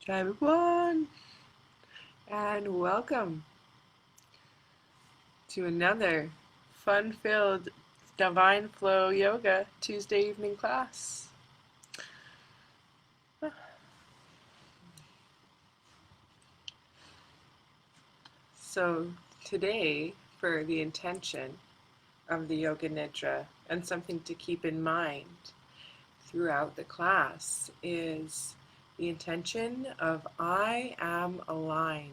Hi everyone, and welcome to another fun-filled Divine Flow Yoga Tuesday evening class. So today, for the intention of the Yoga Nidra and something to keep in mind throughout the class is the intention of I am aligned.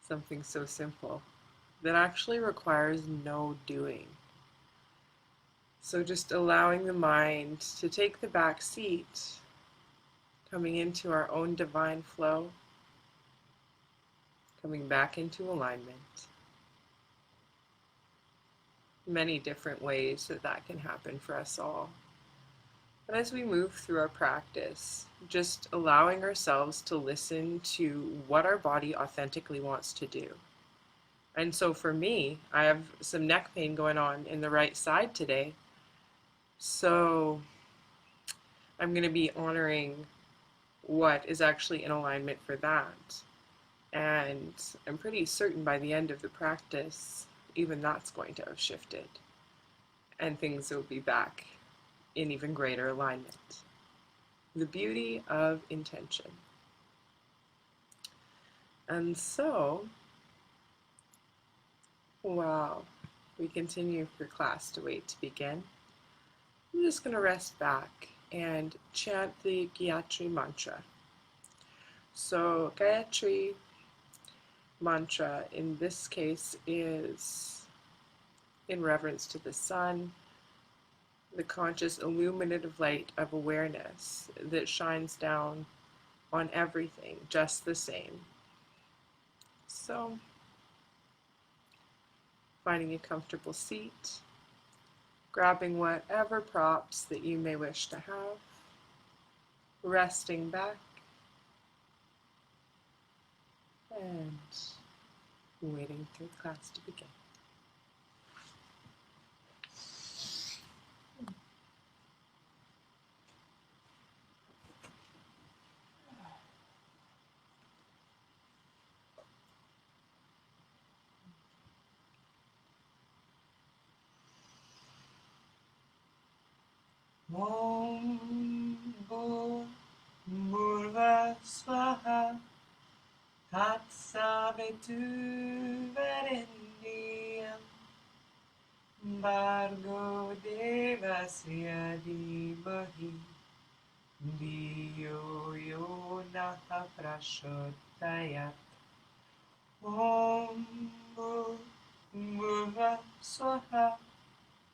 Something so simple that actually requires no doing. So just allowing the mind to take the back seat, coming into our own divine flow, coming back into alignment. Many different ways that can happen for us all. But as we move through our practice, just allowing ourselves to listen to what our body authentically wants to do. And so for me, I have some neck pain going on in the right side today. So I'm going to be honoring what is actually in alignment for that. And I'm pretty certain by the end of the practice, even that's going to have shifted. And things will be back in even greater alignment. The beauty of intention. And so, while we continue for class to wait to begin, I'm just going to rest back and chant the Gayatri Mantra. So, Gayatri Mantra in this case is in reverence to the sun, the conscious illuminative light of awareness that shines down on everything just the same. So, finding a comfortable seat, grabbing whatever props that you may wish to have, resting back, and waiting for class to begin. Om Bhurva Swaha Tatsaviturvarenyam Bhargo Devasya Dhimahi Dhiyo Yo Naha Prachodayat. Om Bhurva Swaha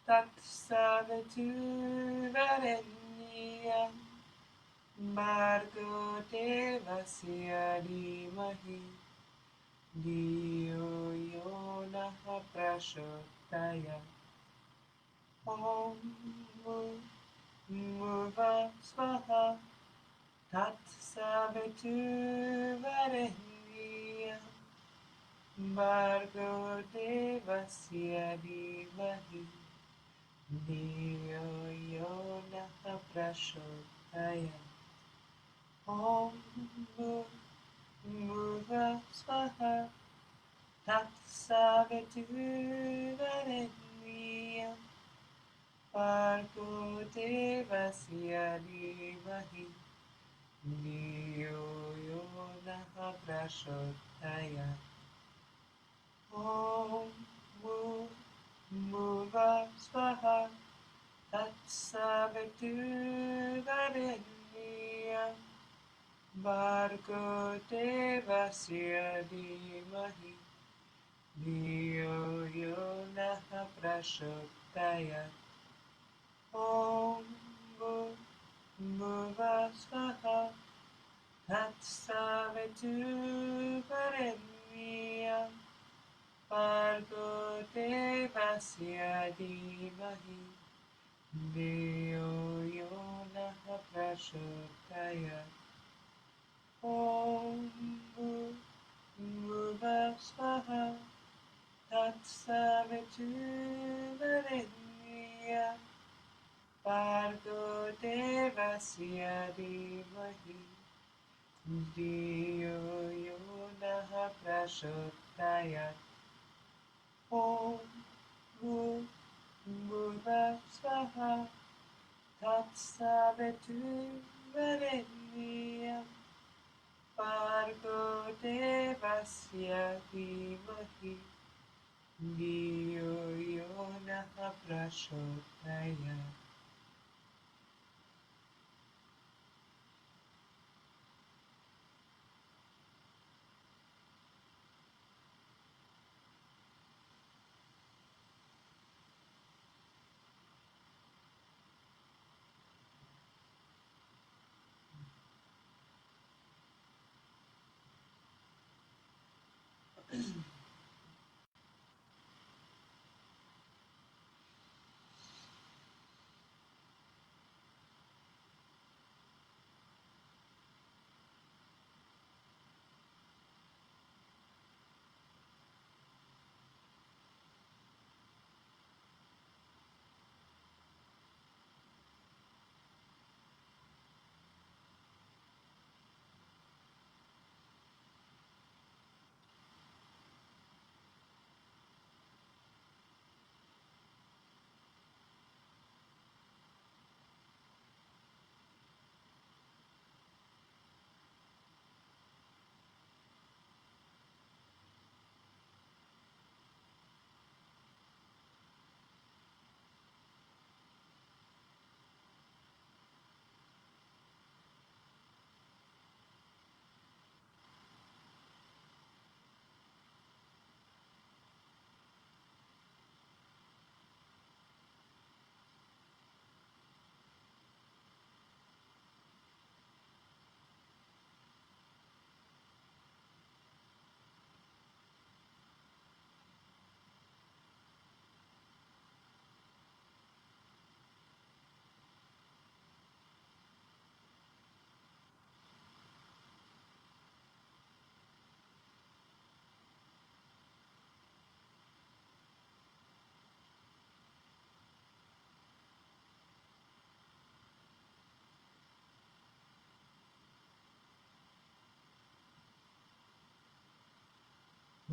Tatsaviturvarenyam Bhargo Devasya Dhimahi Dhiyo Yo Naha Prachodayat. Om Bhurva Swaha Tatsaviturvarenyam Bhargo Devasya Dhimahi Dhiyo Yo Naha Prachodayat. Om Bhurva Swaha Tatsaviturvarenyam Bhargo Devasya Dhimahi Dhiyo Yo Naha Prachodayat. Om Bhurva Swaha Tatsaviturvarenyam Bhargo Devasya Dhimahi Dhiyo Yo Naha Prachodayat. Om Bhurva Swaha Tatsaviturvarenyam Bhargo Devasya Dhimahi Dhiyo Yo Naha Prachodayat. Om Bhurva Swaha Tatsaviturvarenyam Bhargo Devasya धीमहि धियो यो नः प्रचोदयात् ॐ भूर्भुवः स्वः तत्सवितुर्वरेण्यं भर्गो देवस्य धीमहि धियो यो नः प्रचोदयात्.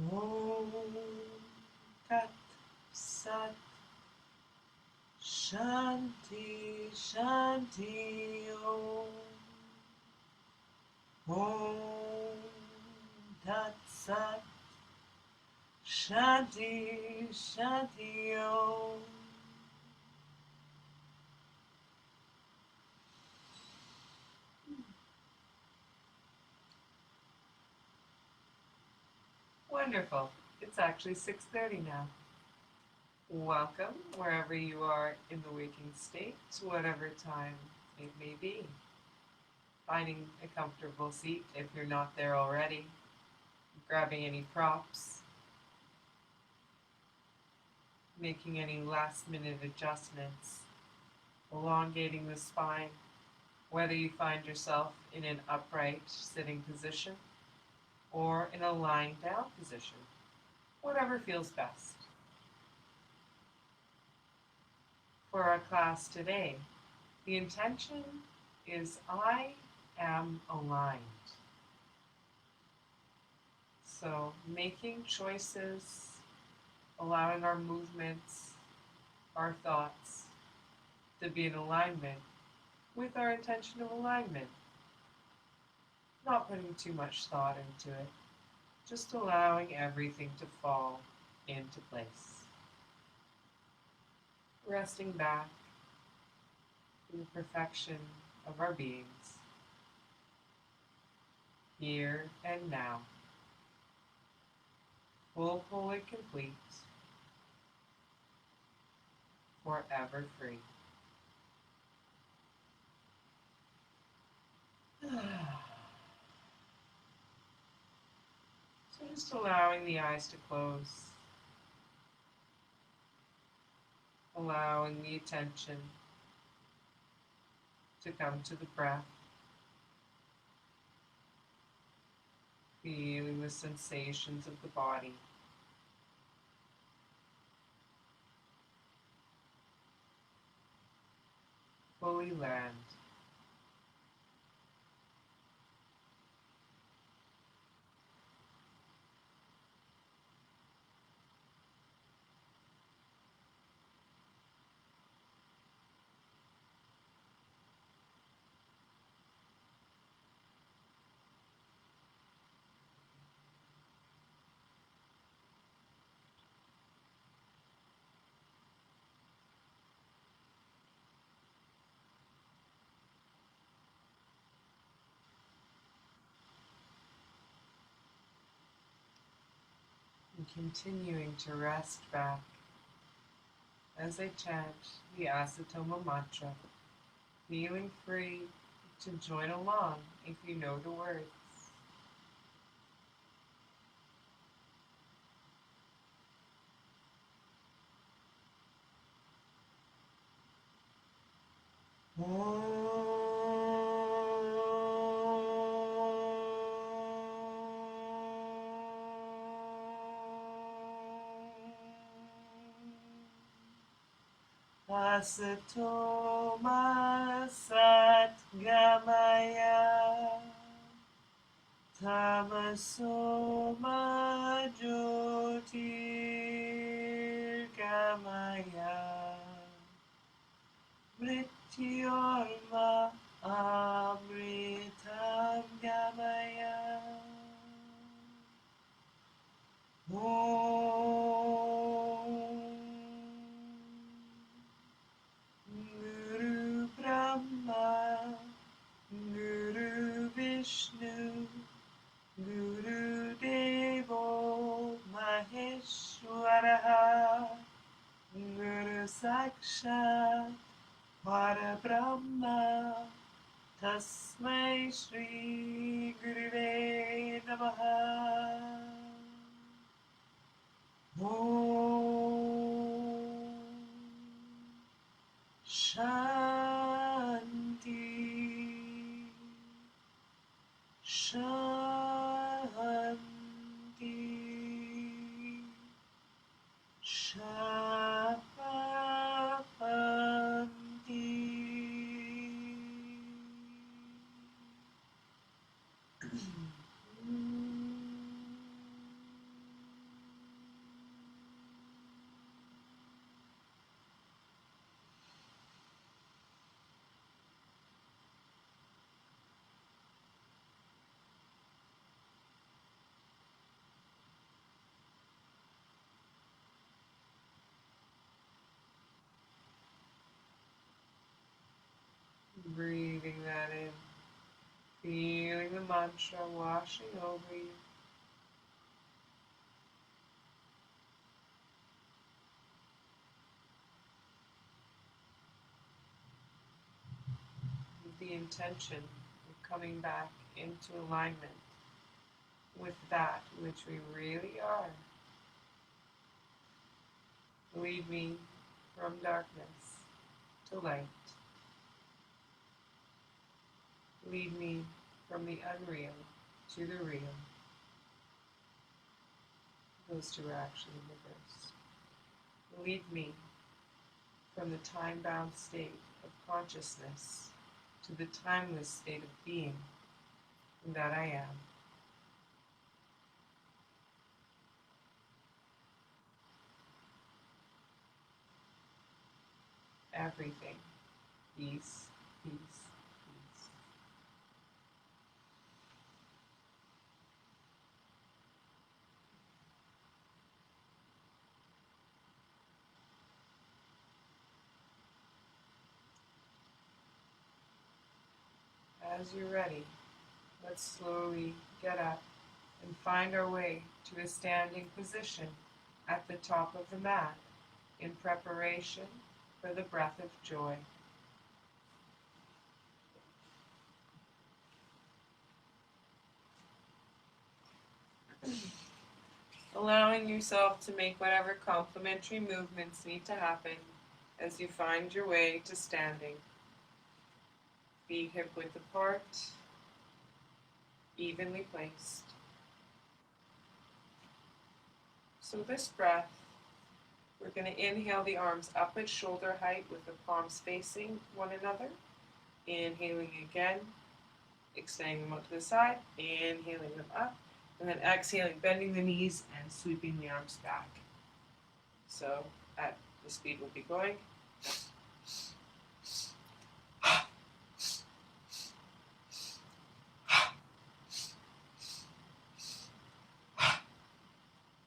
Om Tat Sat Shanti Shanti Om. Om Tat Sat Shanti Shanti Om. Wonderful. It's actually 6:30 now. Welcome wherever you are in the waking state, whatever time it may be. Finding a comfortable seat if you're not there already. Grabbing any props. Making any last minute adjustments. Elongating the spine. Whether you find yourself in an upright sitting position or in a lying down position. Whatever feels best. For our class today, the intention is I am aligned. So making choices, allowing our movements, our thoughts to be in alignment with our intention of alignment. Not putting too much thought into it, just allowing everything to fall into place. Resting back in the perfection of our beings, here and now, full, fully complete, forever free. So just allowing the eyes to close, allowing the attention to come to the breath, feeling the sensations of the body. Fully land continuing to rest back as I chant the Asatoma mantra, feeling free to join along if you know the words. Asatoma Sat Gamaya Tamasoma Jyotir Gamaya Mrityorma Amritam Gamaya Guru Brahma, Guru Vishnu, Guru Devo Maheshwaraha, Guru Sakshat Parabrahma, Tasmai Shri Guruve Namaha. Shanti, Shanti, Breathing that in, feeling the mantra washing over you. With the intention of coming back into alignment with that which we really are. Lead me from darkness to light. Lead me from the unreal to the real. Those two are actually reversed. Lead me from the time-bound state of consciousness to the timeless state of being that I am. Everything. Peace, peace, peace. As you're ready, let's slowly get up and find our way to a standing position at the top of the mat in preparation for the breath of joy. Allowing yourself to make whatever complementary movements need to happen as you find your way to standing. Feet hip width apart, evenly placed. So this breath, we're going to inhale the arms up at shoulder height with the palms facing one another. Inhaling again, extending them out to the side, inhaling them up, and then exhaling, bending the knees and sweeping the arms back. So at the speed we'll be going.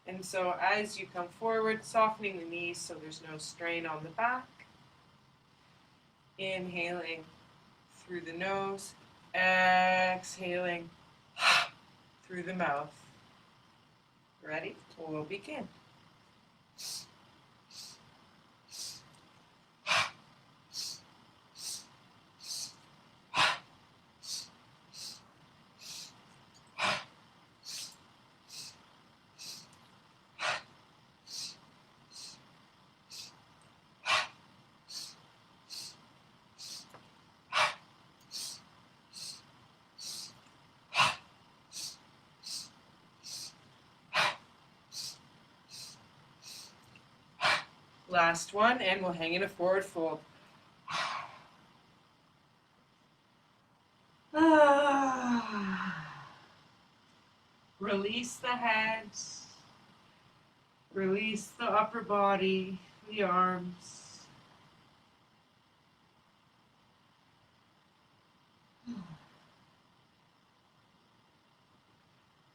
And so as you come forward, softening the knees so there's no strain on the back. Inhaling through the nose, exhaling through the mouth. Ready? We'll begin. Last one, and we'll hang in a forward fold. Release the head, release the upper body, the arms.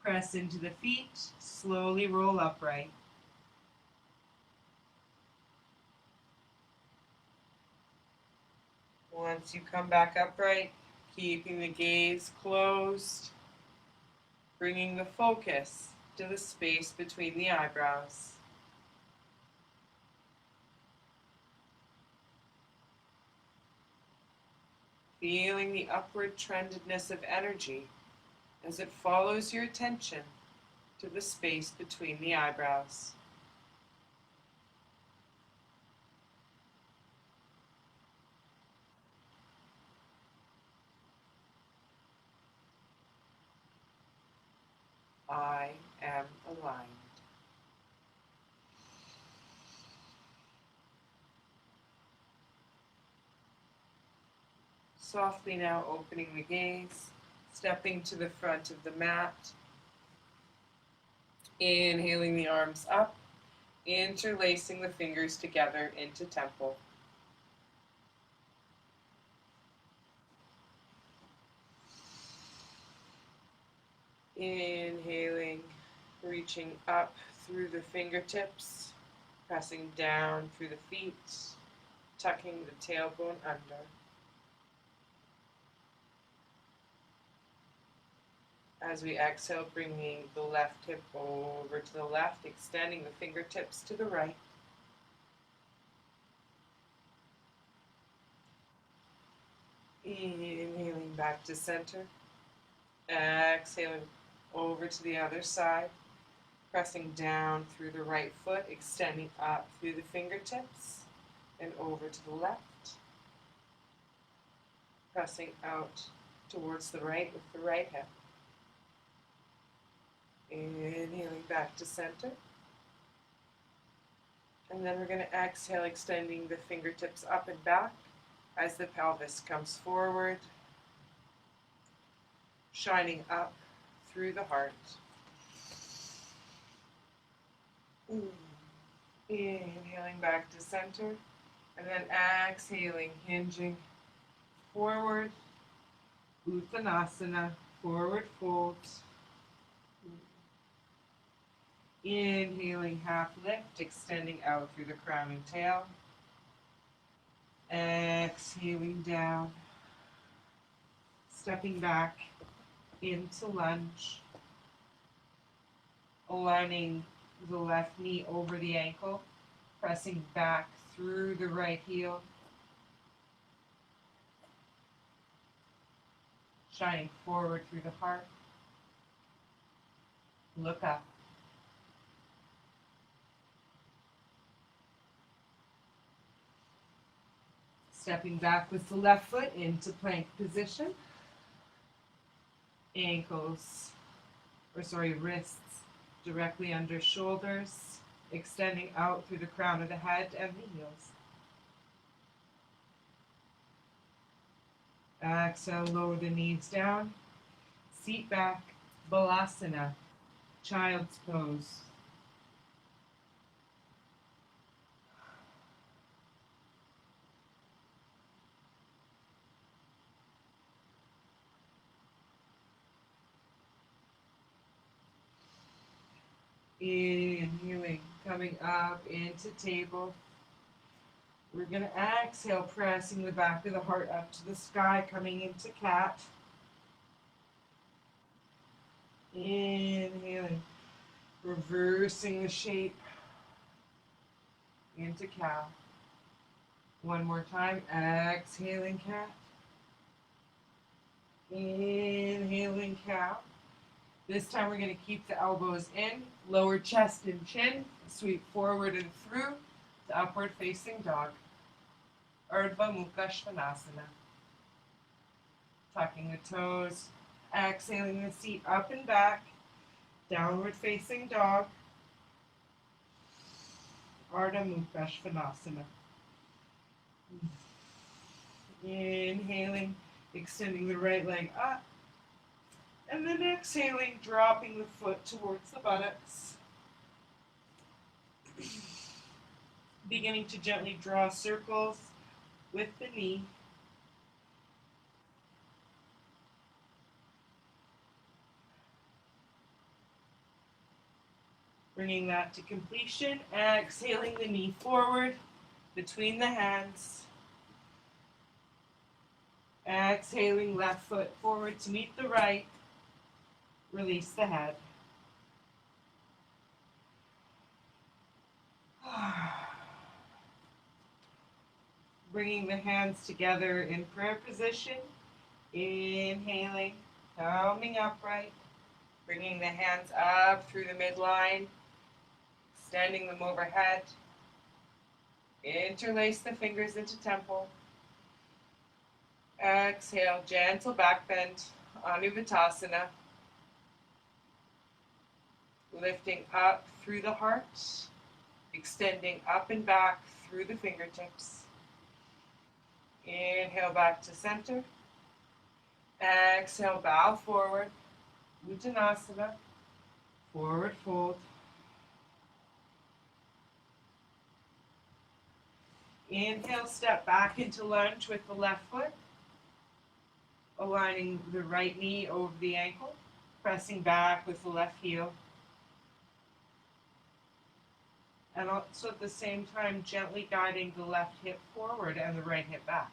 Press into the feet, slowly roll upright. Once you come back upright, keeping the gaze closed, bringing the focus to the space between the eyebrows. Feeling the upward trendedness of energy as it follows your attention to the space between the eyebrows. I am aligned. Softly now opening the gaze, stepping to the front of the mat, inhaling the arms up, interlacing the fingers together into temple. Inhaling, reaching up through the fingertips, pressing down through the feet, tucking the tailbone under. As we exhale, bringing the left hip over to the left, extending the fingertips to the right. Inhaling back to center. Exhaling over to the other side, pressing down through the right foot, extending up through the fingertips and over to the left. Pressing out towards the right with the right hip. Inhaling back to center. And then we're going to exhale, extending the fingertips up and back as the pelvis comes forward, shining up through the heart. Inhaling back to center, and then exhaling, hinging forward, Uttanasana, forward fold. Inhaling, half lift, extending out through the crown and tail. Exhaling down, stepping back into lunge, aligning the left knee over the ankle, pressing back through the right heel, shining forward through the heart. Look up. Stepping back with the left foot into plank position. Wrists directly under shoulders, extending out through the crown of the head and the heels. Exhale, lower the knees down. Seat back, Balasana, child's pose. Inhaling, coming up into table. We're going to exhale, pressing the back of the heart up to the sky, coming into cat. Inhaling, Reversing the shape into cow. One more time. Exhaling cat. Inhaling cow. This time we're going to keep the elbows in, lower chest and chin, sweep forward and through to upward facing dog. Urdhva Mukha Svanasana. Tucking the toes, exhaling the seat up and back, downward facing dog. Ardha Mukha Svanasana. Inhaling, extending the right leg up. And then exhaling, dropping the foot towards the buttocks. Beginning to gently draw circles with the knee. Bringing that to completion, exhaling the knee forward between the hands. Exhaling left foot forward to meet the right. Release the head. Bringing the hands together in prayer position. Inhaling, coming upright. Bringing the hands up through the midline. Extending them overhead. Interlace the fingers into temple. Exhale, gentle back bend, Anuvattasana. Lifting up through the heart, extending up and back through the fingertips. Inhale back to center. Exhale, bow forward, Uttanasana, forward fold. Inhale, step back into lunge with the left foot, aligning the right knee over the ankle, pressing back with the left heel. And also at the same time, gently guiding the left hip forward and the right hip back.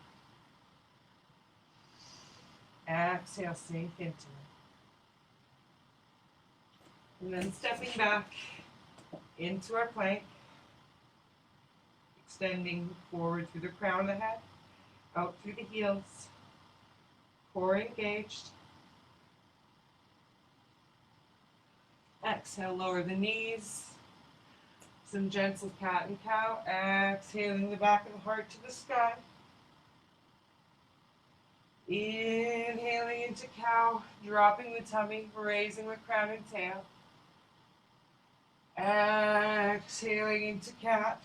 Exhale, sink into it. And then stepping back into our plank, extending forward through the crown of the head, out through the heels, core engaged. Exhale, lower the knees. Some gentle cat and cow. Exhaling the back of the heart to the sky. Inhaling into cow, dropping the tummy, raising the crown and tail. Exhaling into cat.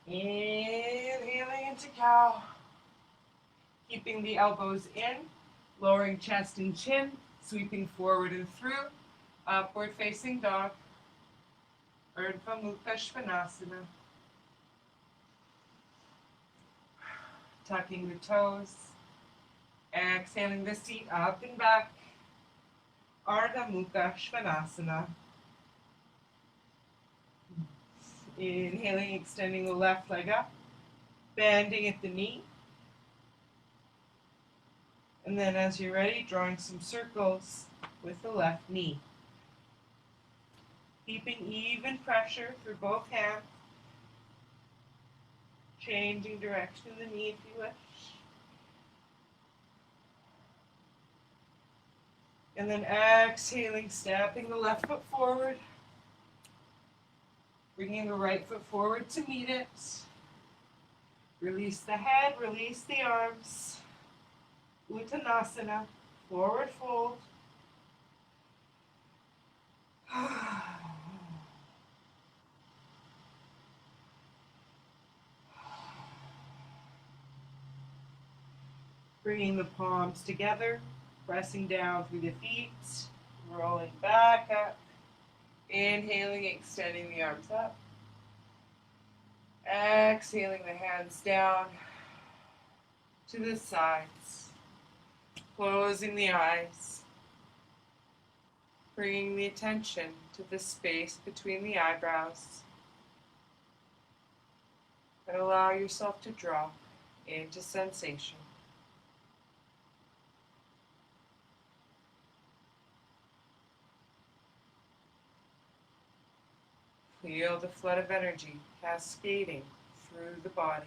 Inhaling into cow. Keeping the elbows in, lowering chest and chin, sweeping forward and through, upward facing dog. Urdhva Mukha Svanasana. Tucking the toes, exhaling the seat up and back. Ardha Mukha Svanasana. Inhaling, extending the left leg up, bending at the knee. And then as you're ready, drawing some circles with the left knee. Keeping even pressure through both hands. Changing direction of the knee if you wish. And then exhaling, stepping the left foot forward. Bringing the right foot forward to meet it. Release the head, release the arms. Uttanasana, forward fold. Bringing the palms together, pressing down through the feet, rolling back up. Inhaling, extending the arms up. Exhaling the hands down to the sides. Closing the eyes. Bringing the attention to the space between the eyebrows. And allow yourself to drop into sensation. Feel the flood of energy cascading through the body.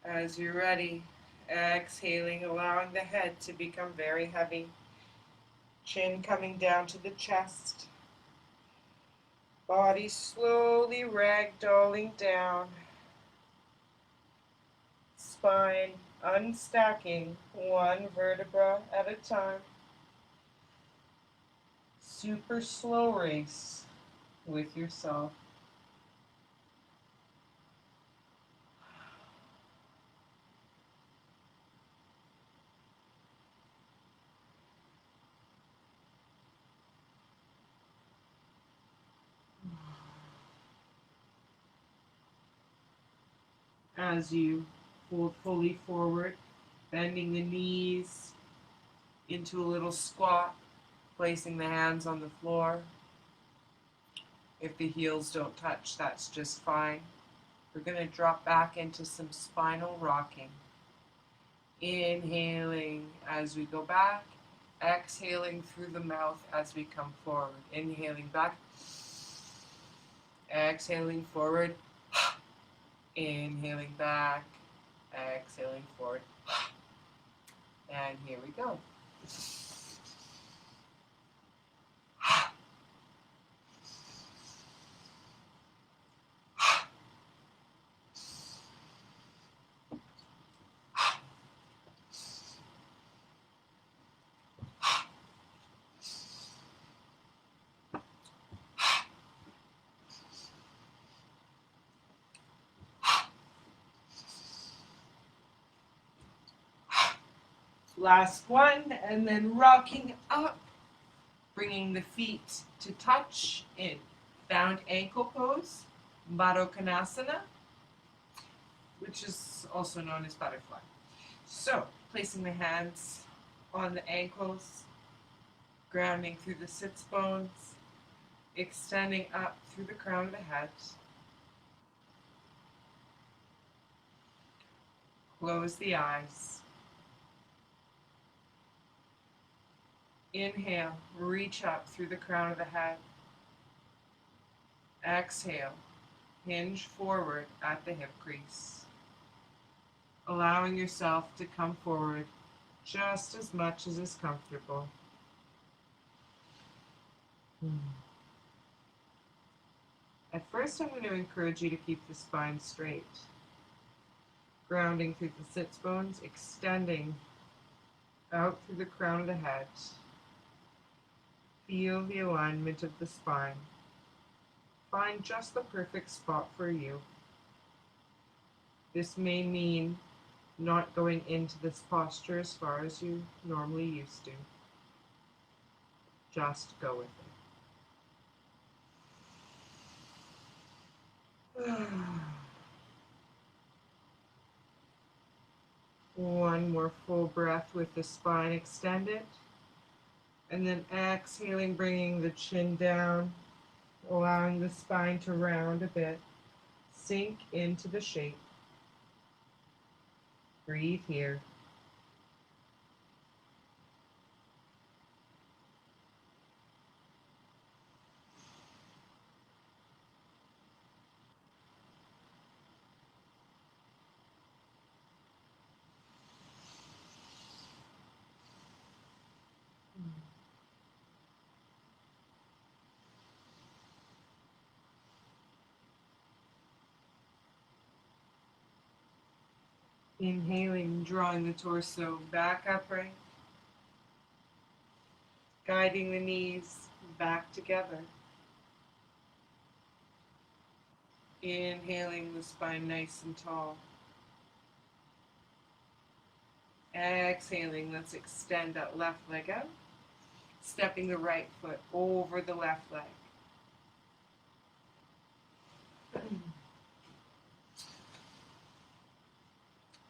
As you're ready, exhaling, allowing the head to become very heavy. Chin coming down to the chest. Body slowly ragdolling down. Spine unstacking one vertebra at a time. Super slow race with yourself. As you fold fully forward, bending the knees into a little squat, placing the hands on the floor. If the heels don't touch, that's just fine. We're going to drop back into some spinal rocking. Inhaling as we go back, exhaling through the mouth as we come forward. Inhaling back, exhaling forward, inhaling back, exhaling forward. And here we go. Last one, and then rocking up, bringing the feet to touch in bound ankle pose, Baddha Konasana, which is also known as butterfly. So, placing the hands on the ankles, grounding through the sits bones, extending up through the crown of the head. Close the eyes. Inhale, reach up through the crown of the head. Exhale, hinge forward at the hip crease. Allowing yourself to come forward just as much as is comfortable. At first, I'm going to encourage you to keep the spine straight. Grounding through the sits bones, extending out through the crown of the head. Feel the alignment of the spine. Find just the perfect spot for you. This may mean not going into this posture as far as you normally used to. Just go with it. One more full breath with the spine extended. And then exhaling, bringing the chin down, allowing the spine to round a bit. Sink into the shape. Breathe here. Inhaling, drawing the torso back upright, guiding the knees back together. Inhaling, the spine nice and tall. Exhaling, let's extend that left leg out, stepping the right foot over the left leg.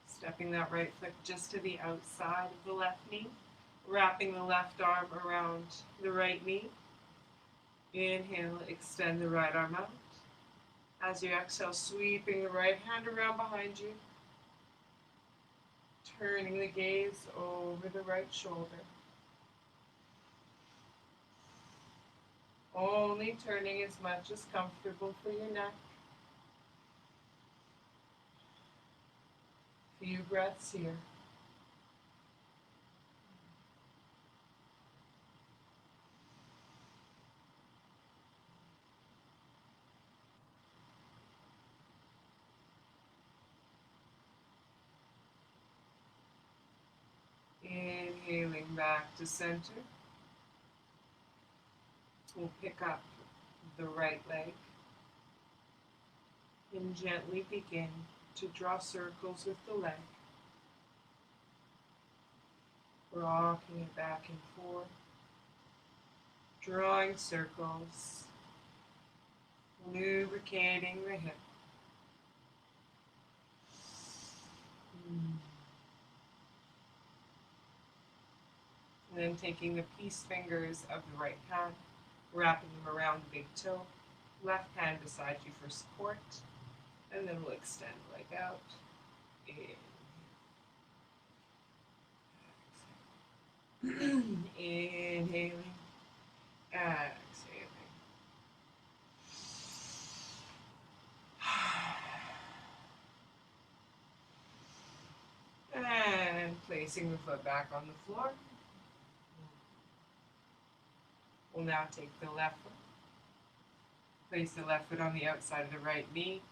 Stepping that right foot just to the outside of the left knee, Wrapping the left arm around the right knee. Inhale, extend the right arm out. As you exhale, sweeping the right hand around behind you. Turning the gaze over the right shoulder. Only turning as much as comfortable for your neck. Few breaths here. Inhaling back to center. We'll pick up the right leg and gently begin to draw circles with the leg. Rocking it back and forth. Drawing circles. Lubricating the hip. And then taking the peace fingers of the right hand, wrapping them around the big toe, left hand beside you for support, and then we'll extend the leg out. Inhaling, exhaling. And placing the foot back on the floor. We'll now take the left foot. Place the left foot on the outside of the right knee.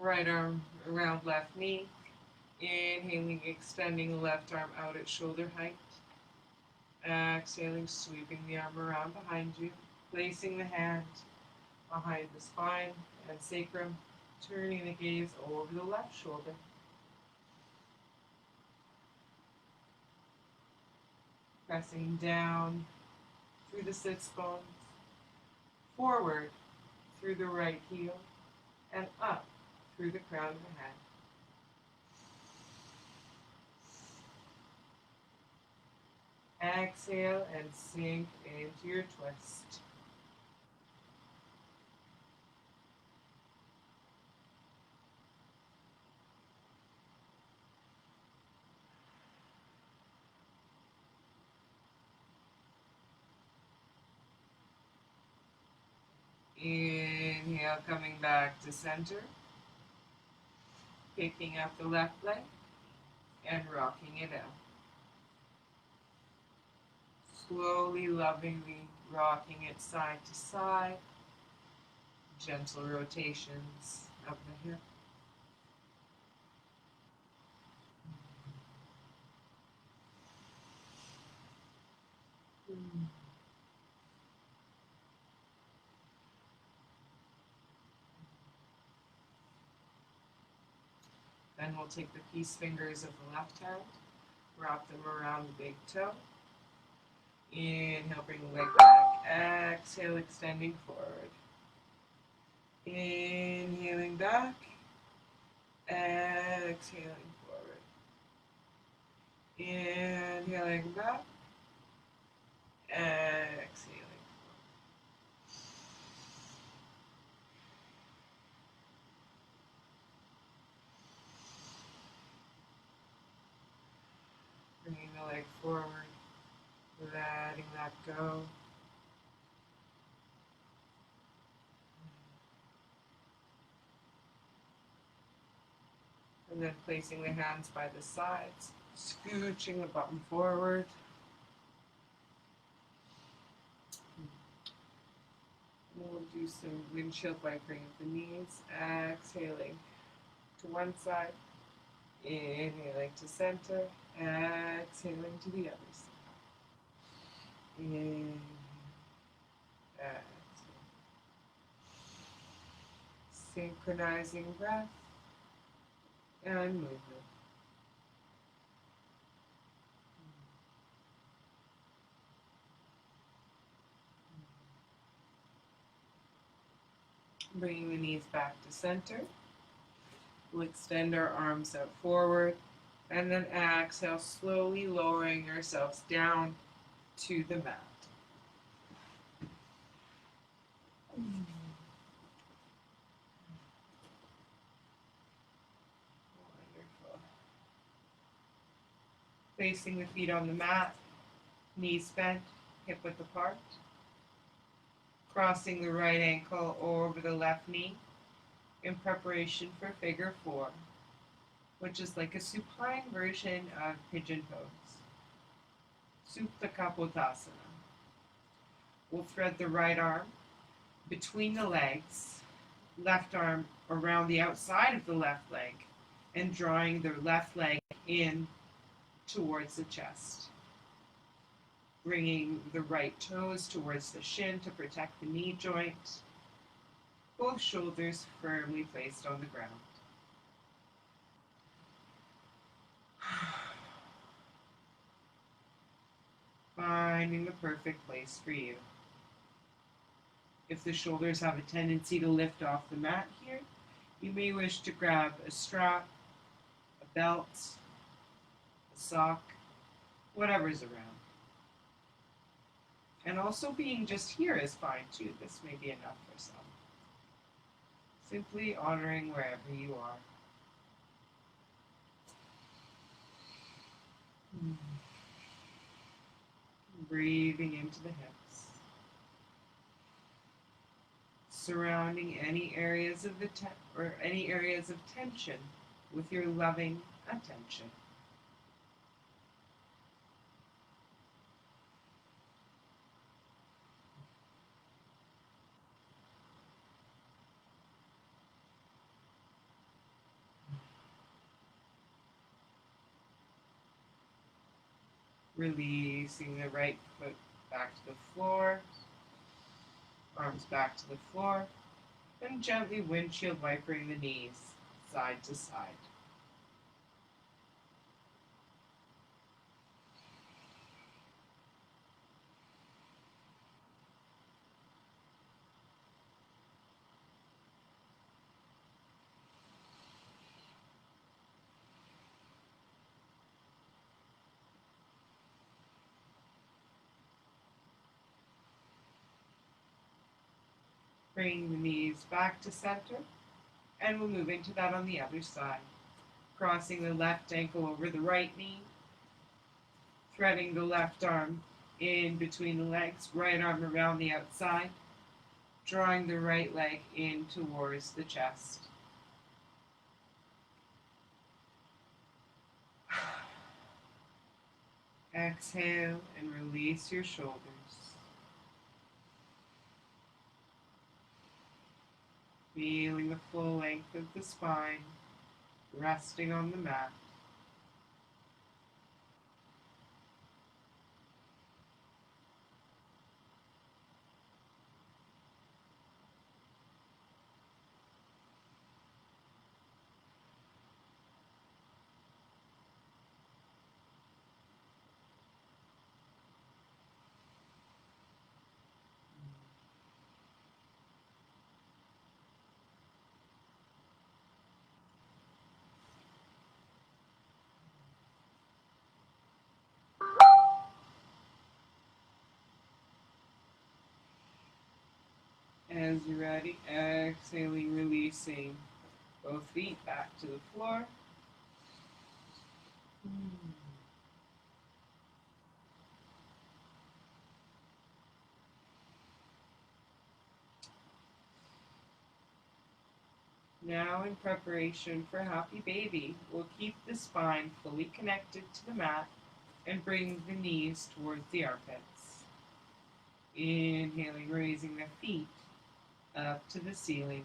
Right arm around left knee. Inhaling, extending the left arm out at shoulder height. Exhaling, sweeping the arm around behind you. Placing the hand behind the spine and sacrum. Turning the gaze over the left shoulder. Pressing down through the sits bones, forward through the right heel, and up through the crown of the head. Exhale and sink into your twist. Inhale, coming back to center. Picking up the left leg and rocking it out. Slowly, lovingly rocking it side to side. Gentle rotations of the hip. Then we'll take the peace fingers of the left hand, wrap them around the big toe. Inhale, bring the leg back. Exhale, extending forward. Inhaling back. Exhaling forward. Inhaling back. Exhaling. Bringing the leg forward, letting that go. And then placing the hands by the sides, scooching the bottom forward. We'll do some windshield wipering of the knees, exhaling to one side, inhaling to center, exhaling to the other side. Inhale, exhale. Synchronizing breath and movement. Bringing the knees back to center. We'll extend our arms out forward, And then exhale, slowly lowering yourselves down to the mat. Wonderful. Placing the feet on the mat, knees bent, hip width apart. Crossing the right ankle over the left knee in preparation for figure 4, which is like a supine version of pigeon pose. Supta Kapottasana. We'll thread the right arm between the legs, left arm around the outside of the left leg, and drawing the left leg in towards the chest. Bringing the right toes towards the shin to protect the knee joint. Both shoulders firmly placed on the ground. Finding the perfect place for you. If the shoulders have a tendency to lift off the mat here, you may wish to grab a strap, a belt, a sock, whatever's around. And also being just here is fine too. This may be enough for some. Simply honoring wherever you are. Breathing into the hips. Surrounding any areas of any areas of tension with your loving attention. Releasing the right foot back to the floor, arms back to the floor, and gently windshield wipering the knees side to side. Bringing the knees back to center, and we'll move into that on the other side. Crossing the left ankle over the right knee, threading the left arm in between the legs, right arm around the outside, drawing the right leg in towards the chest. Exhale and release your shoulders. Feeling the full length of the spine, resting on the mat. As you're ready, exhaling, releasing both feet back to the floor. Now, in preparation for Happy Baby, we'll keep the spine fully connected to the mat and bring the knees towards the armpits. Inhaling, raising the feet up to the ceiling.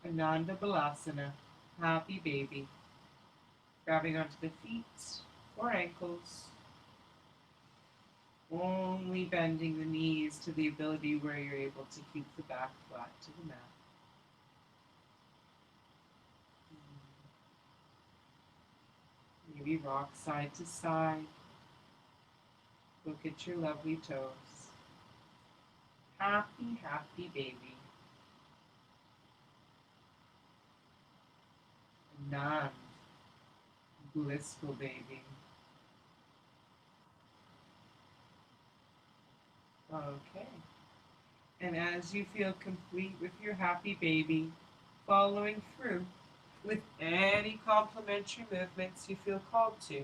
Ananda Balasana, Happy Baby. Grabbing onto the feet or ankles. Only bending the knees to the ability where you're able to keep the back flat to the mat. Maybe rock side to side. Look at your lovely toes. Happy, happy baby. non blissful baby. Okay. And as you feel complete with your happy baby, following through with any complementary movements you feel called to,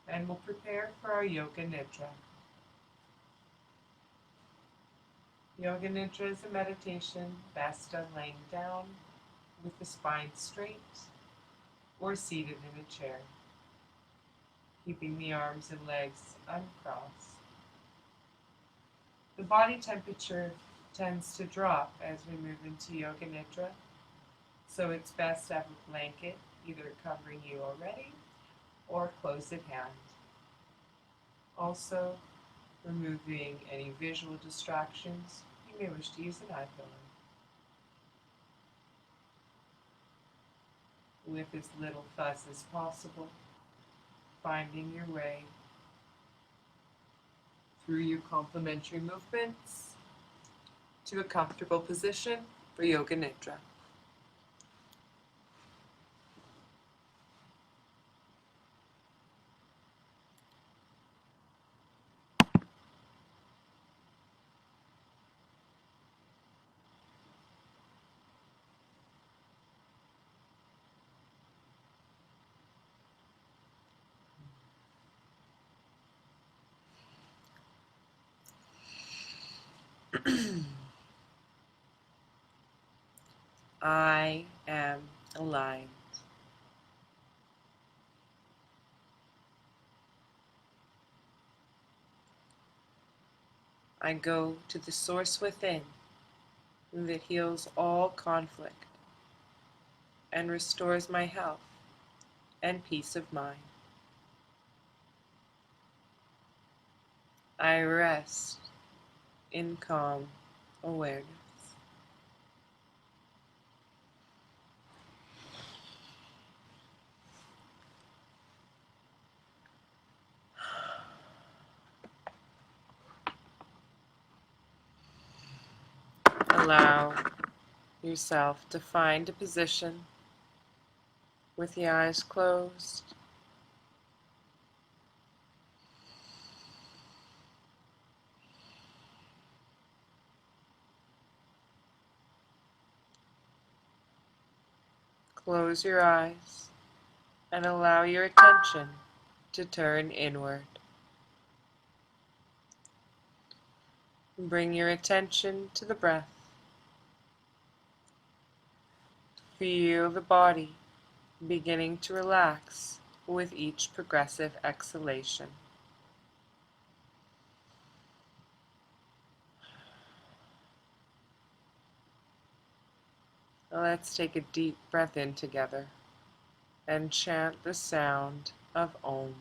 and we'll prepare for our Yoga Nidra. Yoga Nidra is a meditation best done laying down with the spine straight or seated in a chair, keeping the arms and legs uncrossed. The body temperature tends to drop as we move into Yoga Nidra, so it's best to have a blanket either covering you already or close at hand. Also, removing any visual distractions, you may wish to use an eye pillow. With as little fuss as possible, finding your way through your complementary movements to a comfortable position for Yoga Nidra. I am aligned. I go to the source within that heals all conflict and restores my health and peace of mind. I rest in calm awareness. Allow yourself to find a position with the eyes closed. Close your eyes and allow your attention to turn inward. Bring your attention to the breath. Feel the body beginning to relax with each progressive exhalation. Let's take a deep breath in together and chant the sound of Om.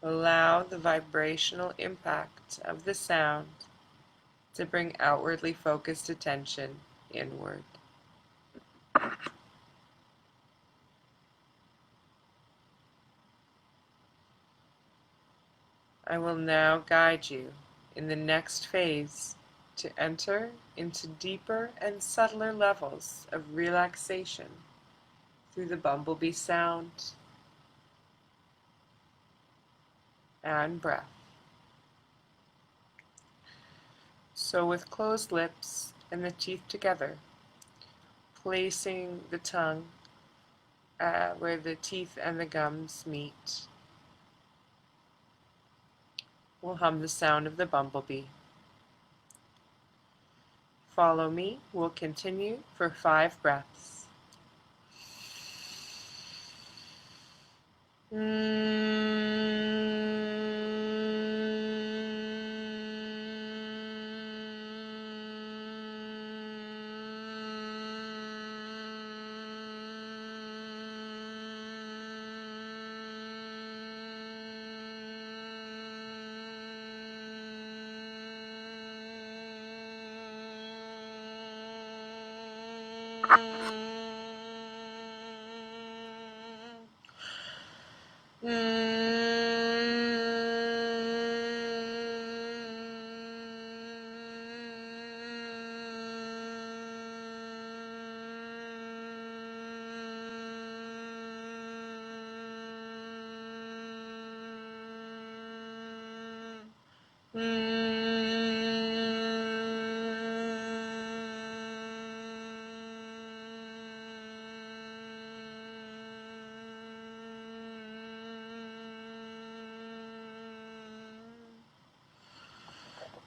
Allow the vibrational impact of the sound to bring outwardly focused attention inward. I will now guide you in the next phase to enter into deeper and subtler levels of relaxation through the bumblebee sound and breath. So with closed lips and the teeth together, placing the tongue where the teeth and the gums meet, we'll hum the sound of the bumblebee. Follow me. We'll continue for 5 breaths.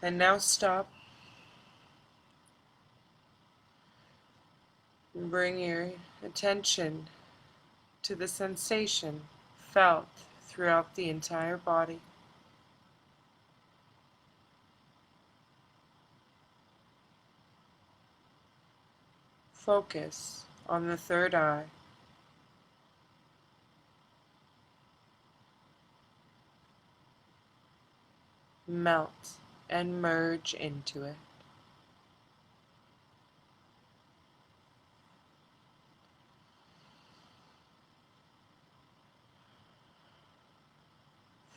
And now stop. And bring your attention to the sensation felt throughout the entire body. Focus on the third eye. Melt and merge into it.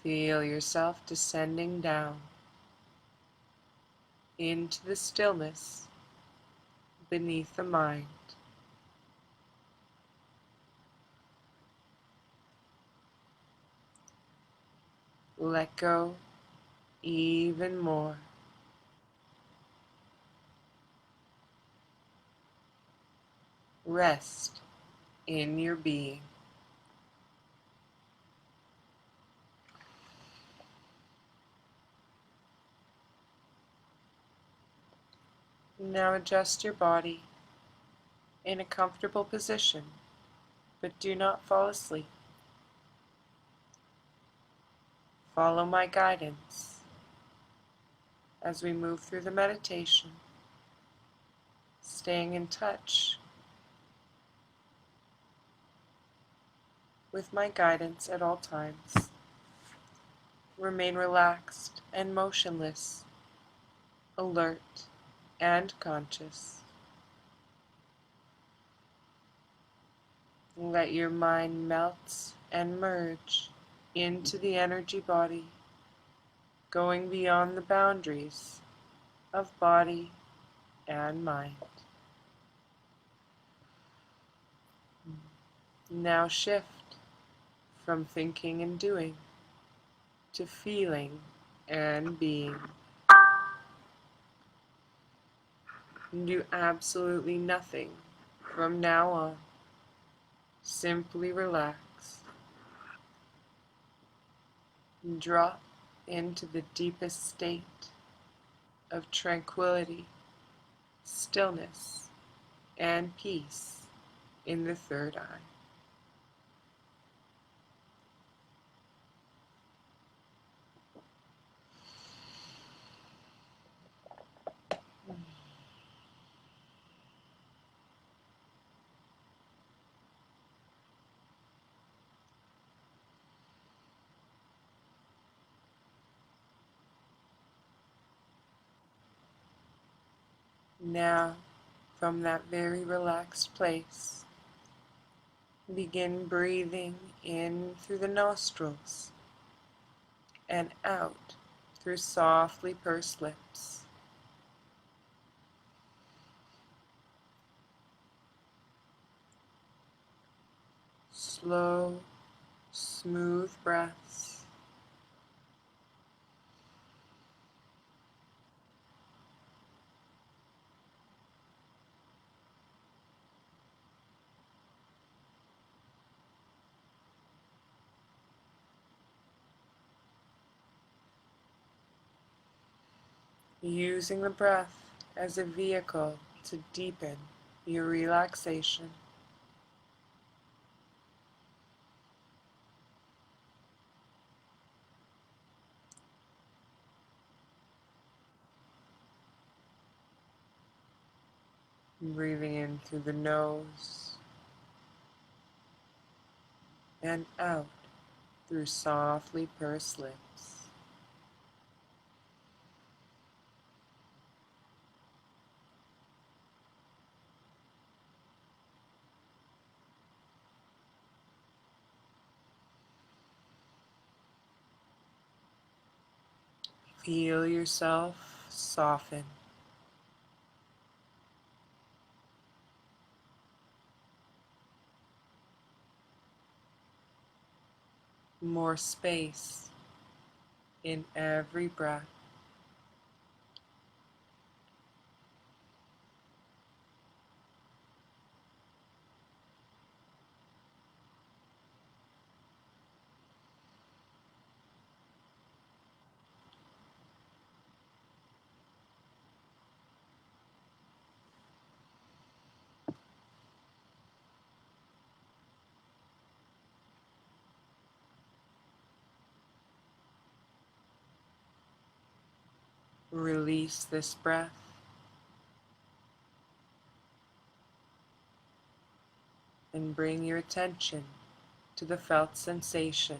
Feel yourself descending down into the stillness beneath the mind. Let go even more. Rest in your being. Now adjust your body in a comfortable position, but do not fall asleep. Follow my guidance as we move through the meditation, staying in touch with my guidance at all times. Remain relaxed and motionless, alert and conscious. Let your mind melt and merge into the energy body, going beyond the boundaries of body and mind. Now shift from thinking and doing to feeling and being. Do absolutely nothing from now on. Simply relax. Drop into the deepest state of tranquility, stillness, and peace in the third eye. Now, from that very relaxed place, begin breathing in through the nostrils and out through softly pursed lips. Slow, smooth breaths. Using the breath as a vehicle to deepen your relaxation. Breathing in through the nose and out through softly pursed lips. Feel yourself soften. More space in every breath. Release this breath and bring your attention to the felt sensation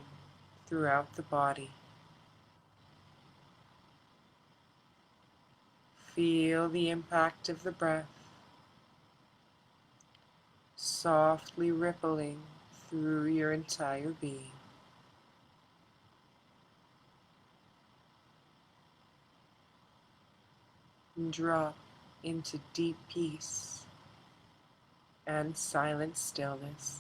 throughout the body. Feel the impact of the breath softly rippling through your entire being. And drop into deep peace and silent stillness.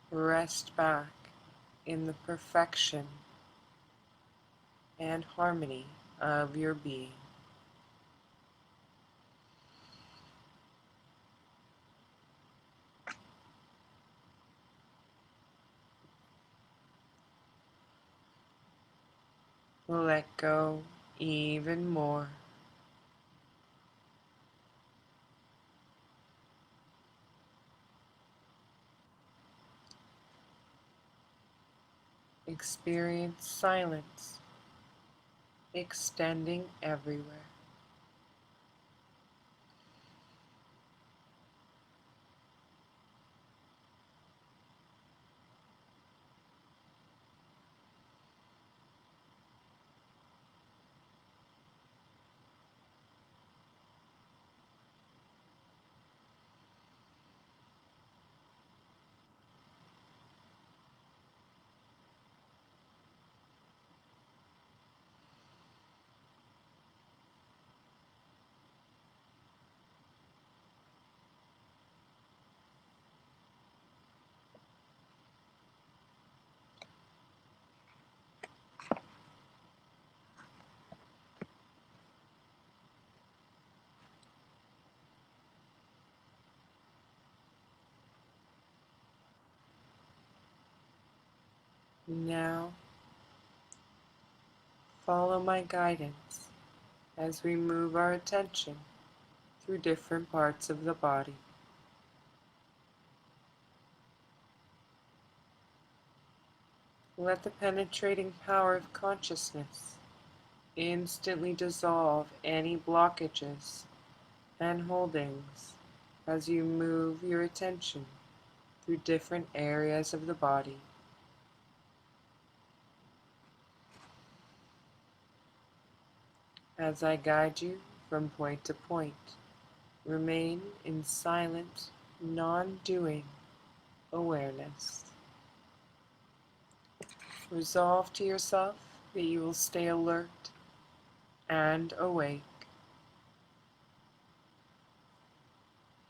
Rest back in the perfection and harmony of your being. Let go even more. Experience silence extending everywhere. Now, follow my guidance as we move our attention through different parts of the body. Let the penetrating power of consciousness instantly dissolve any blockages and holdings as you move your attention through different areas of the body. As I guide you from point to point, remain in silent, non-doing awareness. Resolve to yourself that you will stay alert and awake,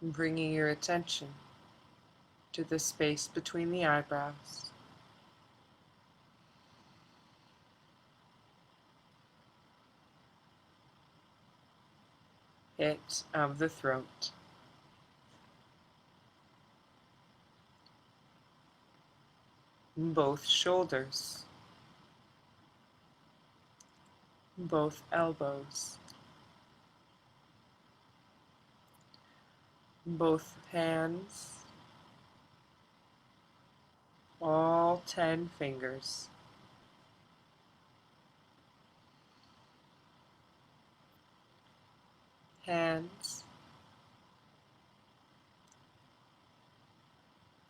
bringing your attention to the space between the eyebrows. Pit of the throat. Both shoulders. Both elbows. Both hands. All 10 fingers. Hands.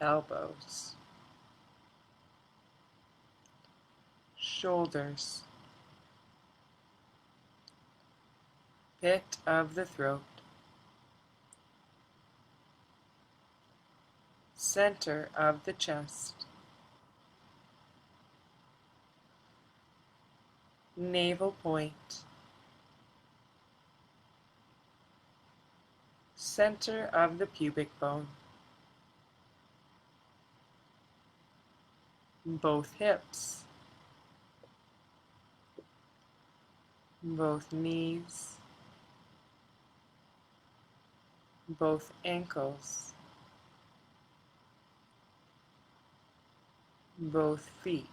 Elbows. Shoulders. Pit of the throat. Center of the chest. navel point, center of the pubic bone, both hips, both knees, both ankles, both feet,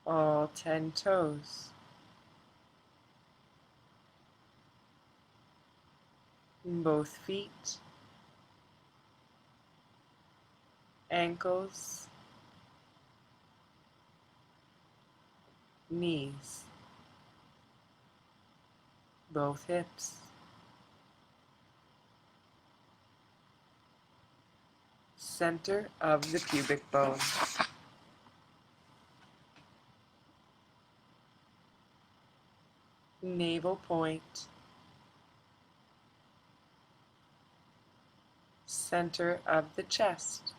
all 10 toes, both feet, ankles, knees, both hips, center of the pubic bone, navel point, center of the chest,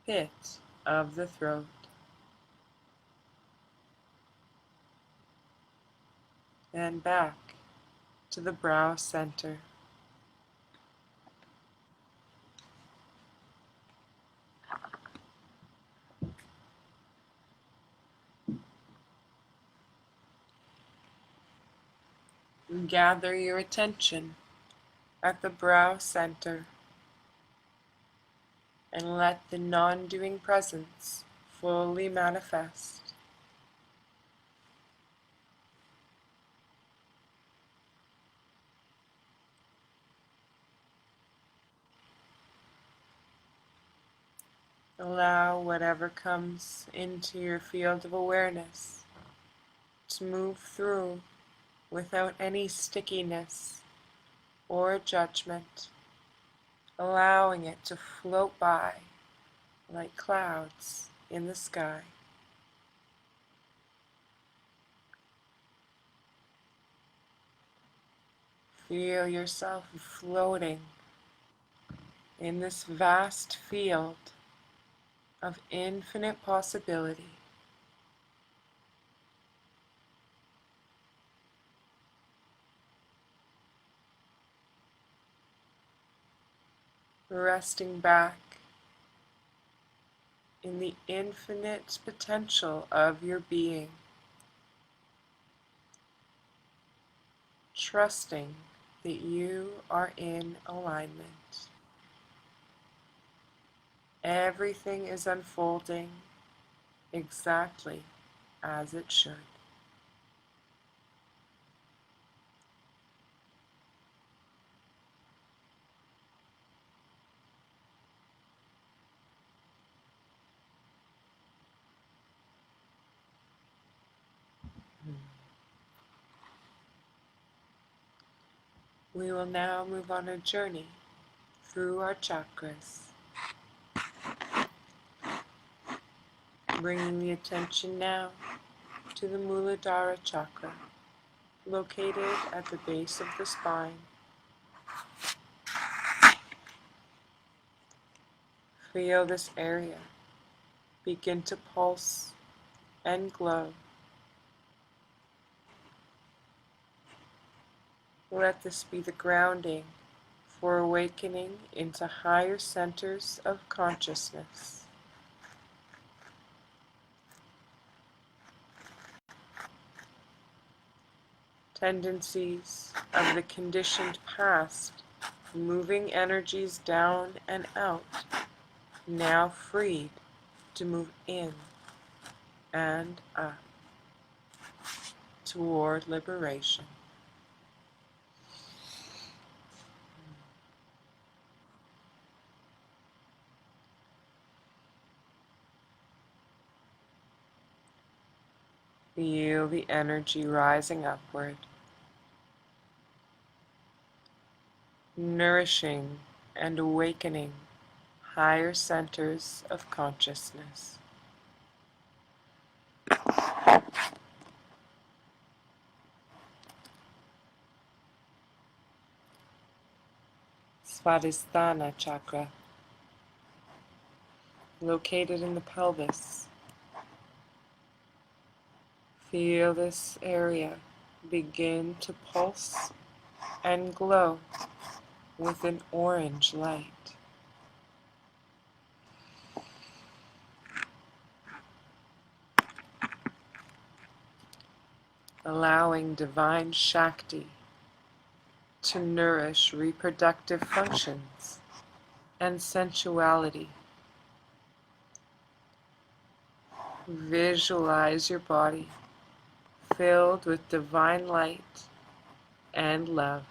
pit of the throat, and back to the brow center. Gather your attention at the brow center and let the non-doing presence fully manifest. Allow whatever comes into your field of awareness to move through without any stickiness or judgment, allowing it to float by like clouds in the sky. Feel yourself floating in this vast field of infinite possibility. Resting back in the infinite potential of your being, trusting that you are in alignment. Everything is unfolding exactly as it should. We will now move on a journey through our chakras, bringing the attention now to the Mooladhara Chakra, located at the base of the spine. Feel this area begin to pulse and glow. Let this be the grounding for awakening into higher centers of consciousness. Tendencies of the conditioned past, moving energies down and out, now freed to move in and up toward liberation. Feel the energy rising upward, nourishing and awakening higher centers of consciousness. Swadisthana Chakra, located in the pelvis. Feel this area begin to pulse and glow with an orange light. Allowing divine Shakti to nourish reproductive functions and sensuality. Visualize your body filled with divine light and love.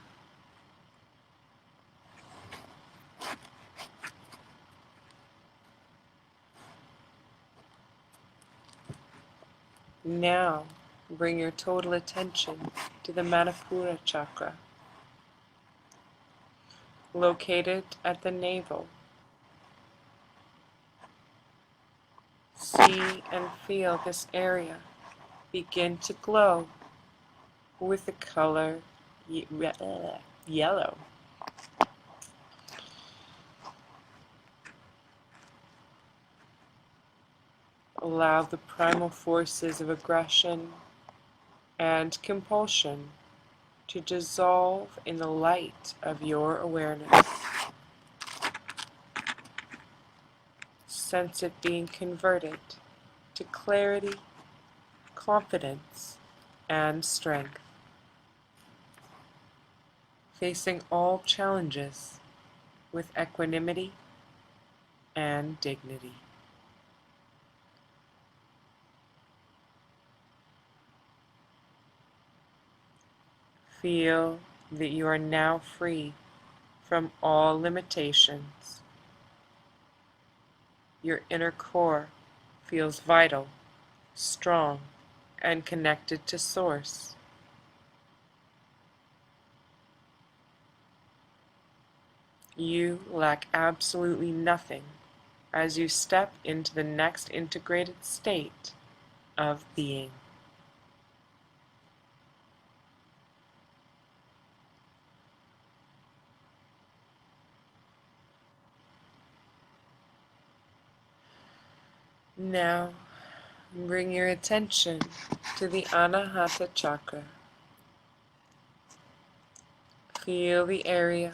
Now, bring your total attention to the Mooladhara Chakra, located at the navel. See and feel this area begin to glow with the color yellow. Allow the primal forces of aggression and compulsion to dissolve in the light of your awareness. Sense it being converted to clarity, confidence, and strength, facing all challenges with equanimity and dignity. Feel that you are now free from all limitations. Your inner core feels vital, strong, and connected to Source. You lack absolutely nothing as you step into the next integrated state of being. Now, bring your attention to the Anahata Chakra. Feel the area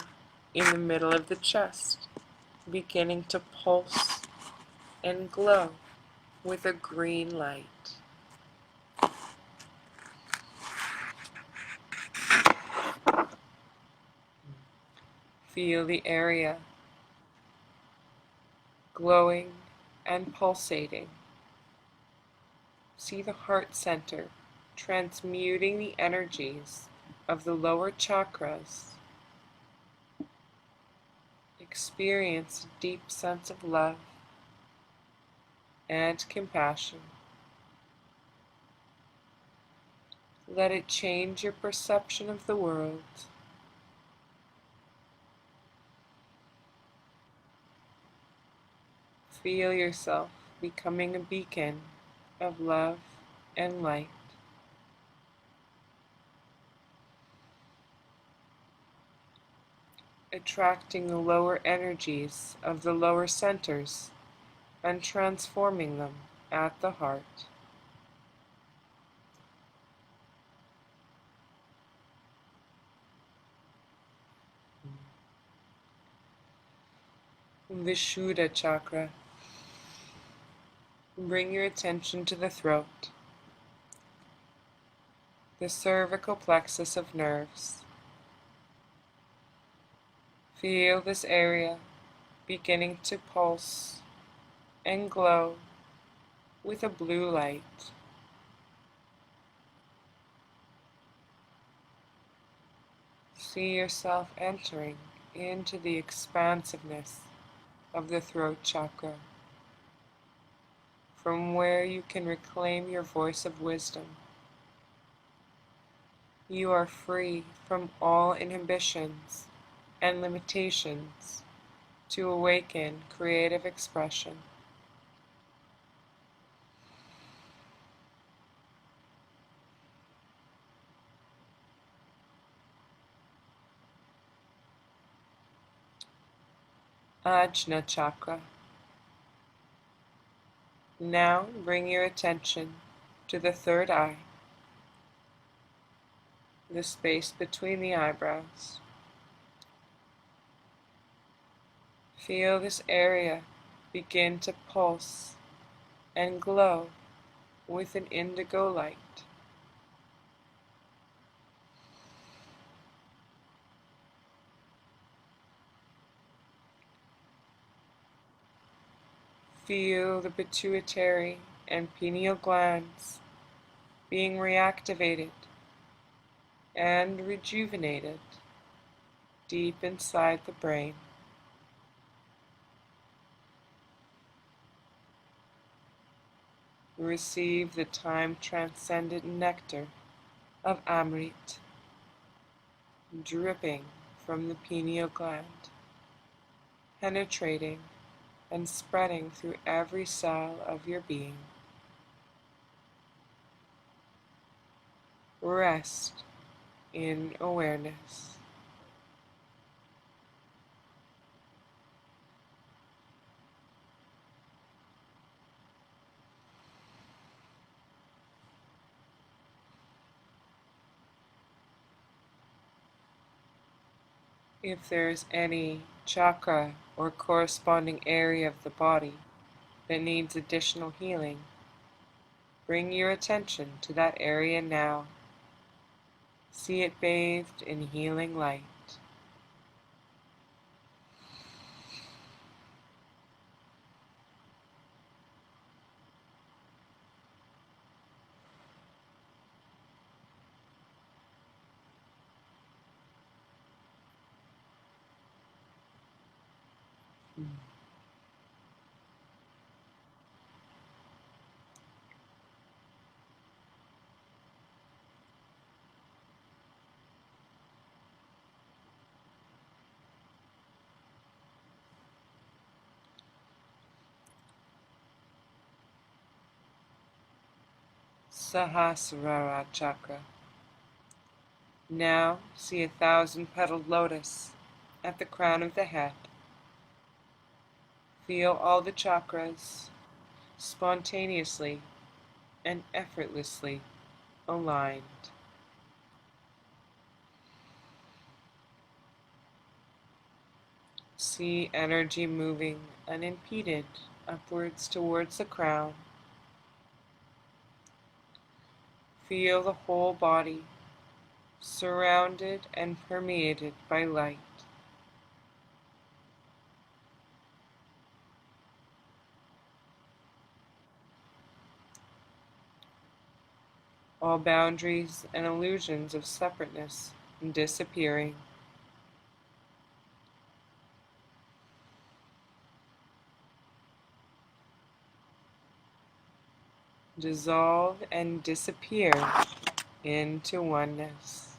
in the middle of the chest beginning to pulse and glow with a green light. Feel the area glowing and pulsating. See the heart center transmuting the energies of the lower chakras. Experience a deep sense of love and compassion. Let it change your perception of the world. Feel yourself becoming a beacon of love and light. Attracting the lower energies of the lower centers and transforming them at the heart. Vishuddha Chakra. Bring your attention to the throat, the cervical plexus of nerves. Feel this area beginning to pulse and glow with a blue light. See yourself entering into the expansiveness of the throat chakra, from where you can reclaim your voice of wisdom. You are free from all inhibitions and limitations to awaken creative expression. Ajna Chakra. Now bring your attention to the third eye, the space between the eyebrows. Feel this area begin to pulse and glow with an indigo light. Feel the pituitary and pineal glands being reactivated and rejuvenated deep inside the brain. Receive the time-transcendent nectar of Amrit dripping from the pineal gland, penetrating and spreading through every cell of your being. Rest in awareness. If there's any chakra or corresponding area of the body that needs additional healing, bring your attention to that area now. See it bathed in healing light. Sahasrara Chakra. Now see 1,000-petaled lotus at the crown of the head. Feel all the chakras spontaneously and effortlessly aligned. See energy moving unimpeded upwards towards the crown. Feel the whole body surrounded and permeated by light. All boundaries and illusions of separateness disappearing. Dissolve and disappear into oneness.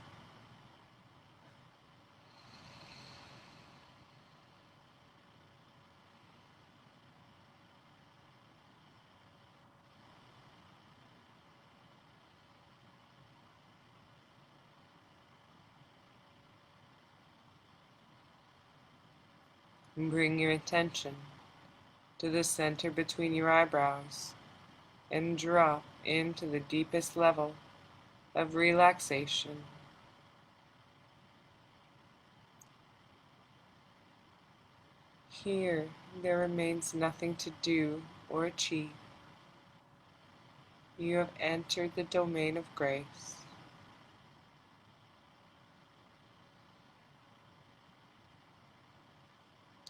And bring your attention to the center between your eyebrows and drop into the deepest level of relaxation. Here, there remains nothing to do or achieve. You have entered the domain of grace.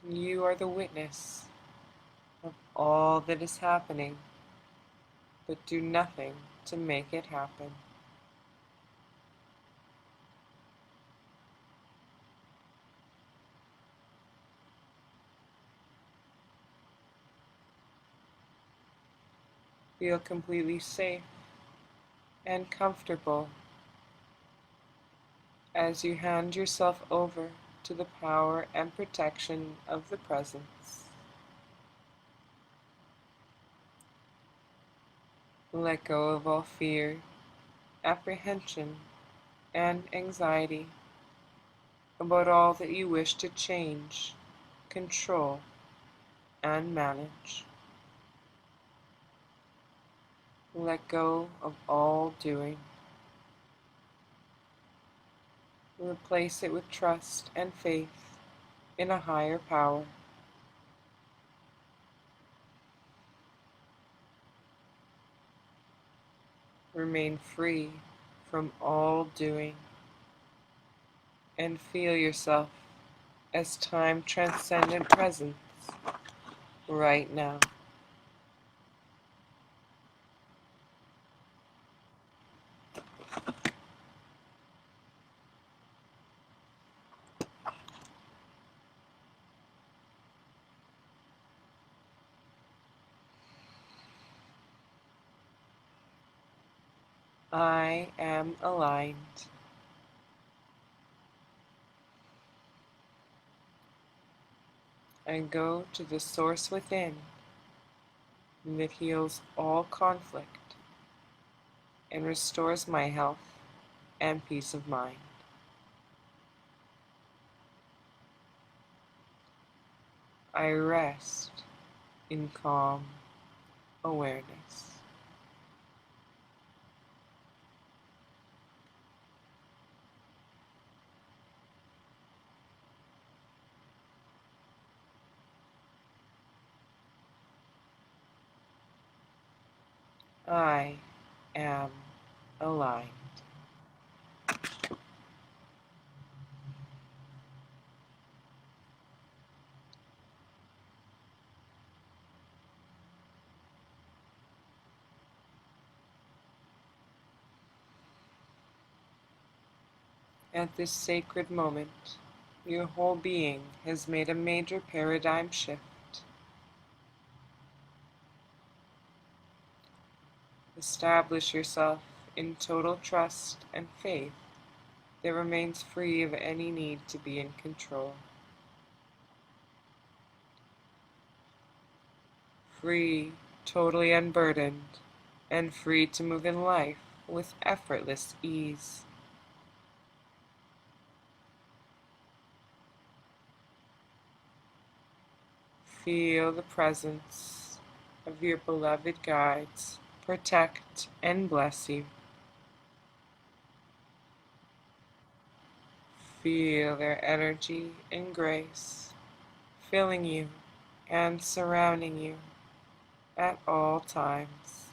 You are the witness of all that is happening, but do nothing to make it happen. Feel completely safe and comfortable as you hand yourself over to the power and protection of the presence. Let go of all fear, apprehension, and anxiety about all that you wish to change, control, and manage. Let go of all doing. Replace it with trust and faith in a higher power. Remain free from all doing and feel yourself as time transcendent presence right now. I am aligned. I go to the source within that heals all conflict and restores my health and peace of mind. I rest in calm awareness. I am aligned. At this sacred moment, your whole being has made a major paradigm shift. Establish yourself in total trust and faith that remains free of any need to be in control. Free, totally unburdened, and free to move in life with effortless ease. Feel the presence of your beloved guides protect and bless you. Feel their energy and grace filling you and surrounding you at all times.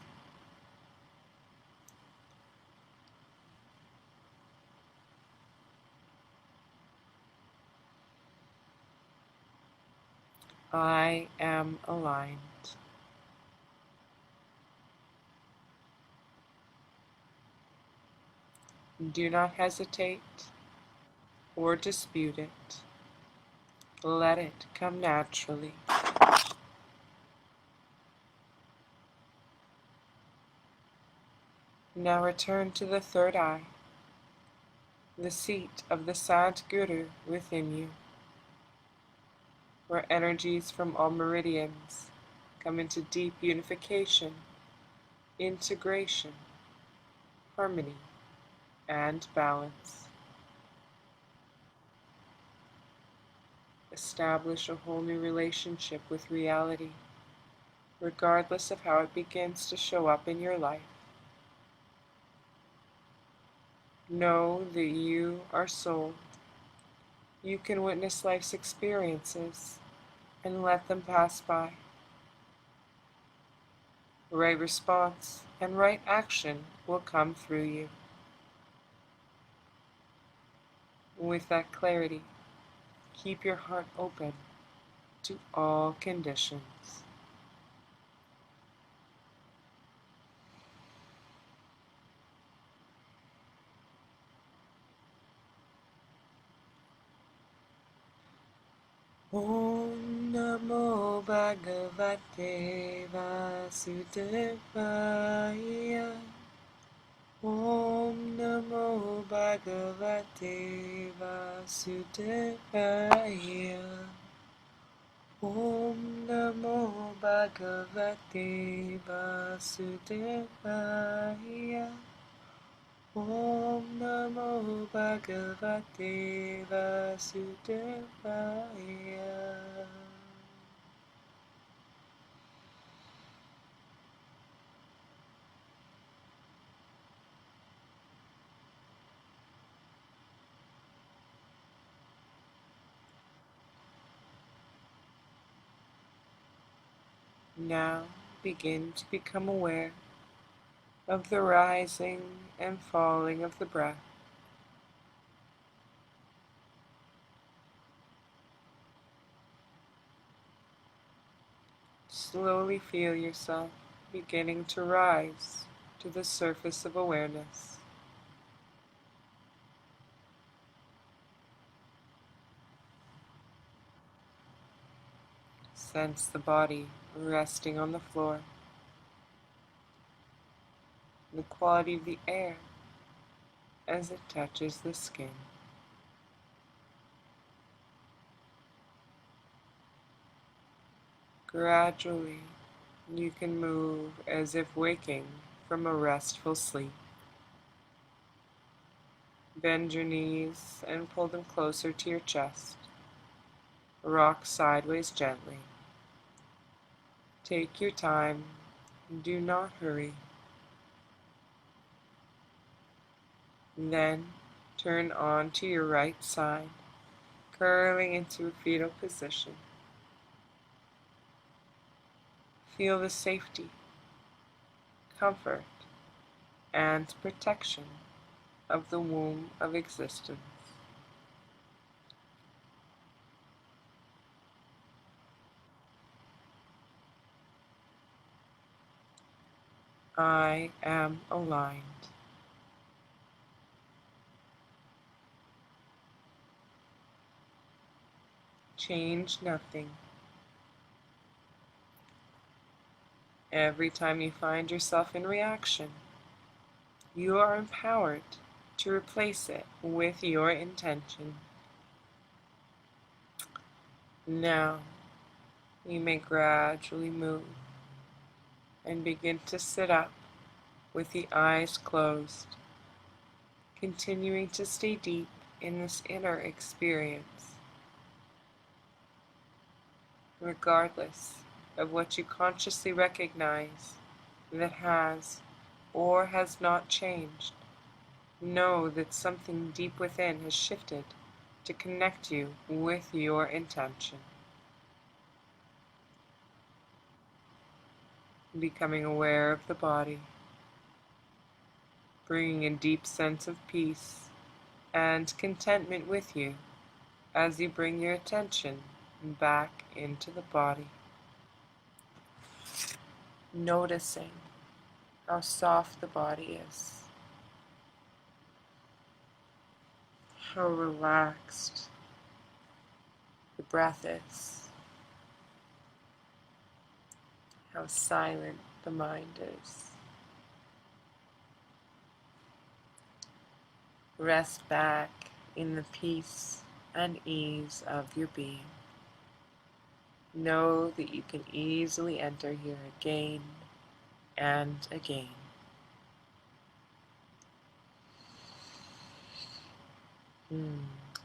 I am aligned. Do not hesitate or dispute it. Let it come naturally. Now return to the third eye, the seat of the Sadguru within you, where energies from all meridians come into deep unification, integration, harmony, and balance. Establish a whole new relationship with reality, regardless of how it begins to show up in your life. Know that you are soul. You can witness life's experiences and let them pass by. Right response and right action will come through you. With that clarity, keep your heart open to all conditions. Om Namo Bhagavate Vasudevaya. Om Namo Bhagavate Vasudevaya. Om Namo Bhagavate Vasudevaya. Om Namo Bhagavate Vasudevaya. Now begin to become aware of the rising and falling of the breath. Slowly feel yourself beginning to rise to the surface of awareness. Sense the body resting on the floor, the quality of the air as it touches the skin. Gradually, you can move as if waking from a restful sleep. Bend your knees and pull them closer to your chest. Rock sideways gently. Take your time. Do not hurry. Then turn on to your right side, curling into a fetal position. Feel the safety, comfort, and protection of the womb of existence. I am aligned. Change nothing. Every time you find yourself in reaction, you are empowered to replace it with your intention. Now, you may gradually move and begin to sit up with the eyes closed, continuing to stay deep in this inner experience, regardless of what you consciously recognize that has or has not changed. Know that something deep within has shifted to connect you with your intention. Becoming aware of the body, bringing a deep sense of peace and contentment with you as you bring your attention back into the body. Noticing how soft the body is, how relaxed the breath is, how silent the mind is. Rest back in the peace and ease of your being. Know that you can easily enter here again and again.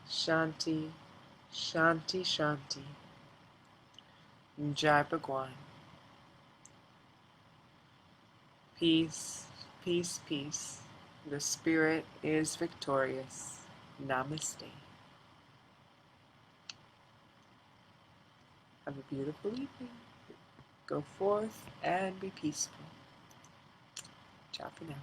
Shanti, Shanti, Shanti. Jai Bhagwan. Peace, peace, peace. The spirit is victorious. Namaste. Have a beautiful evening. Go forth and be peaceful. Ciao for now.